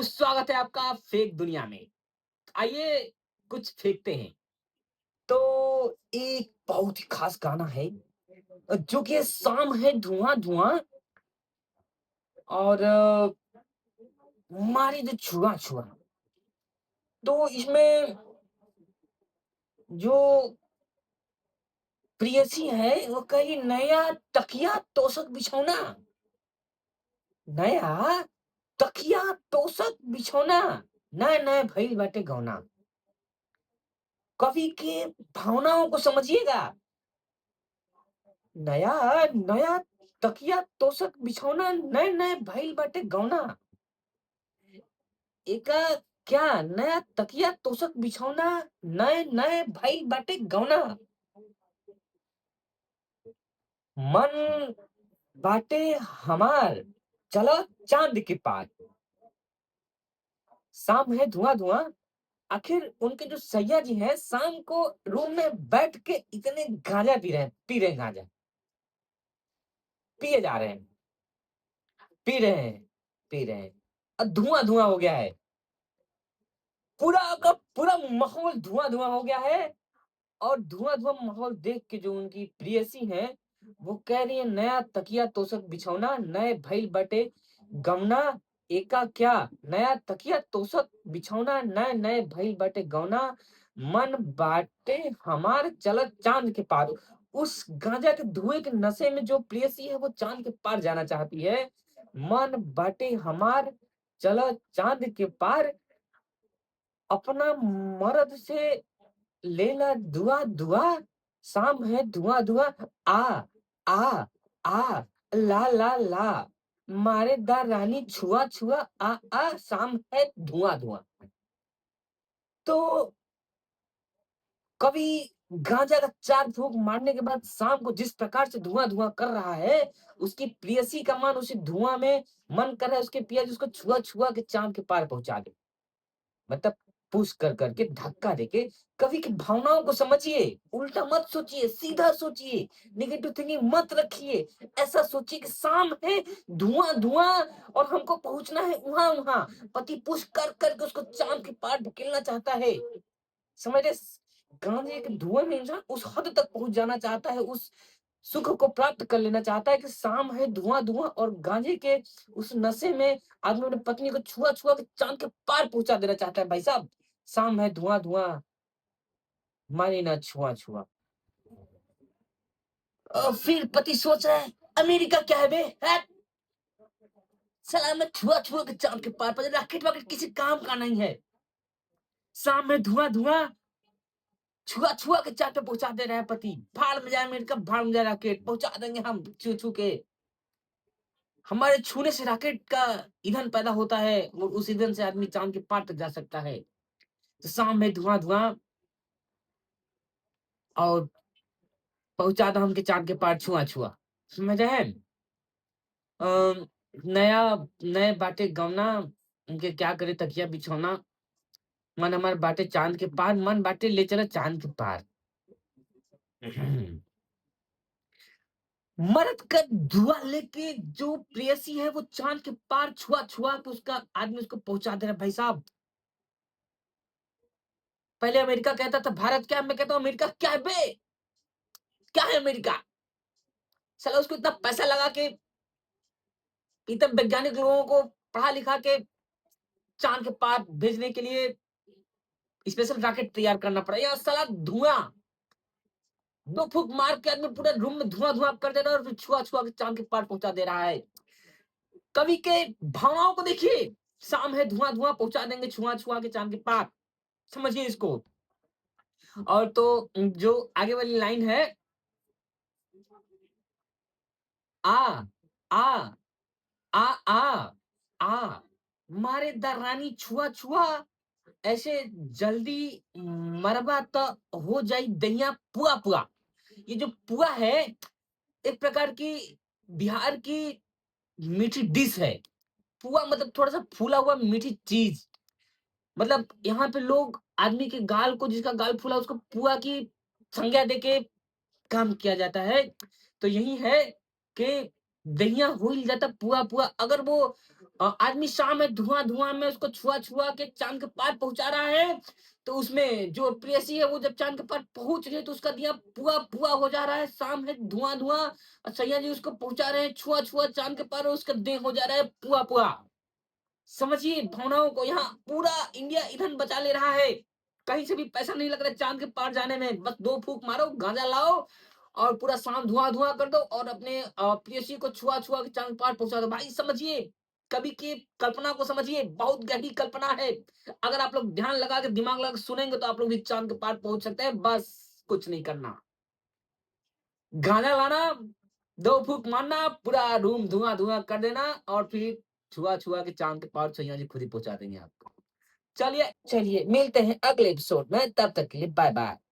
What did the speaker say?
स्वागत है आपका फेक दुनिया में। आइए कुछ फेंकते हैं। तो एक बहुत ही खास गाना है जो कि शाम है धुआं-धुआं और मारी दे छुआ-छुआ। तो इसमें जो प्रेयसी है वो कही नया तकिया तोशक बिछौना, नया तकिया तोशक बिछौना, नए-नए भइल बाटे गौना। कवि के भावनाओं को समझिएगा। नया नया तकिया तोशक बिछौना नए-नए भइल बाटे गौना। एका क्या नया तकिया तोशक बिछौना नए-नए भइल बाटे गौना। मन बाटे हमार चलो चाँद के पार। शाम है धुआं-धुआं। आखिर उनके जो सैया जी हैं शाम को रूम में बैठ के इतने गांजा पी रहे हैं गांजा। पिए जा रहे हैं, पी रहे हैं, पी रहे हैं। धुआं-धुआं हो गया है। पूरा का पूरा माहौल धुआं-धुआं हो गया है और धुआं-धुआं माहौल देख के जो उनकी प्रेयसी हैं, वो कह रही है नया तकिया तोशक बिछौना, नए भइल बाटे गौना, एका क्या नया तकिया तोशक बिछौना, नए-नए भइल बाटे गौना, मन बाटे हमार चलत चाँद के पार। उस गाँजा के धुएँ के नशे में जो प्रेयसी है, वो चाँद के पार जाना चाहती है। मन बाटे हमार चलत चाँद के पार, अपना मर्द से लेला दुआ दुआ, शाम है धुआं धुआं, आ आ आ, ला ला ला, मारे दा रानी छुआ छुआ, आ आ, शाम है धुआं धुआं। तो कभी गांजा का 4 फूंक मारने के बाद शाम को जिस प्रकार से धुआं धुआं कर रहा है, उसकी प्रेयसी का मन उसी धुआं में मन कर रहा है उसके पिया जी उसको छुआ छुआ के चांद के पार पहुंचा दे। मतलब पुश कर करके धक्का देके कवि की भावनाओं को समझिए, उल्टा मत सोचिए, सीधा सोचिए, नेगेटिव थिंकिंग मत रखिए। ऐसा सोचिए कि शाम है, धुआं-धुआं और हमको पहुँचना है वहाँ-वहाँ। पति पुश कर करके उसको चाँद के पार धकेलना चाहता है। समझ रहे? गाँजे के धुएँ में इंसान उस हद तक पहुँच जाना चाहता है, उस सुख को प्राप्त कर लेना चाहता है कि शाम है धुआं-धुआं और गाँजे के उस नशे में आदमी अपनी पत्नी को छुआ-छुआ के चाँद के पार पहुँचा देना चाहता है भाई साहब। शाम है धुआं-धुआं, मारे ना छुआ-छुआ। फिर पति सोच रहा है, अमेरिका क्या है बे? हैट! साला मैं छुआ-छुआ के चाँद के पार पहुँचा रॉकेट-वॉकेट किसी काम का नहीं है। शाम में धुआं-धुआं, छुआ-छुआ के चाँद पे पहुँचा दे रहा है पति। भाड़ में जाए अमेरिका, भाड़ में जाए रॉकेट, पहुँचा देंगे हम छू-छू के। हमारे छूने से रॉकेट का ईंधन पैदा होता है और उस ईंधन से आदमी चाँद के पार तक जा सकता है। तो शाम में धुआं-धुआं और पहुँचा दो हमके चाँद के पार छुआ-छुआ। समझ रहे हैं? अ, नया नए बाटे गौना, उनके क्या करे तकिया बिछौना, मन हमार बाटे चाँद के पार, मन बाटे ले चला चाँद के पार। मर्द का दुआ लेके जो प्रेयसी है वो चाँद के पार छुआ-छुआ के उसका आदमी उसको पहुँचा दे रहा है भाई साहब। पहले अमेरिका कहता था भारत क्या है? मैं कहता हूँ अमेरिका क्या है बे? क्या है अमेरिका? साला उसको इतना पैसा लगा के इतने वैज्ञानिक लोगों को पढ़ा लिखा के चाँद के पार भेजने के लिए स्पेशल रॉकेट तैयार करना पड़ा। यहाँ साला धुआँ, 2 फूँक मार के आदमी पूरे रूम में धुआँ-धुआँ कर दे रहा है और फिर छुआ-छुआ के चाँद के पार पहुँचा दे रहा है। कवि के भावनाओं को देखिए, शाम है धुआं-धुआं पहुँचा देंगे छुआ-छुआ के चाँद के पार। समझिए इसको। और तो जो आगे वाली लाइन है, आ, आ, आ, आ, आ, मारे दा रानी छुआ-छुआ, ऐसे जल्दी मरबा त हो जाई दहिया पुआ-पुआ। ये जो पुआ है, एक प्रकार की बिहार की मीठी डिश है। पुआ मतलब थोड़ा-सा फूला हुआ मीठी चीज़। मतलब यहाँ पे लोग आदमी के गाल को जिसका गाल फूला उसको पुआ की संज्ञा देके काम किया जाता है। तो यही है कि दहिया होइल जाता पुआ-पुआ। अगर वो आदमी शाम में धुआं-धुआं में उसको छुआ-छुआ के चाँद के पार पहुँचा रहा है, तो उसमें जो प्रेयसी है वो जब चाँद के पार पहुँच रही है तो उसका दिया पुआ-पुआ हो जा रहा है, शाम है धुआं-धुआं और सैया जी उसको पहुँचा रहे हैं छुआ-छुआ चाँद के पार और उसका देह हो जा रहा है पुआ-पुआ। समझिए भावनाओं को, यहाँ पूरा इंडिया ईंधन बचा ले रहा है। कहीं से भी पैसा नहीं लग रहा है चाँद के पार जाने में। बस 2 फूँक मारो, गाँजा लाओ और पूरा शाम धुआँ-धुआँ कर दो और अपने प्रेयसी को छुआ-छुआ के चाँद पार पहुँचा दो। भाई समझिए, कवि की कल्पना को समझिए, बहुत गहरी कल्पना है। अगर आप लोग ध्यान लगा के, दिमाग लगा के सुनेंगे तो आप लोग भी चाँद के पार पहुँच सकते हैं, बस कुछ नहीं करना। गाना लाना, 2 फूँक मारना, पूरा रूम धुआँ-धुआँ कर देना और फिर छुआ-छुआ के चाँद के पार सैया जी खुद ही पहुँचा देंगे आपको। चलिए मिलते हैं अगले एपिसोड में, तब तक के लिए बाय-बाय।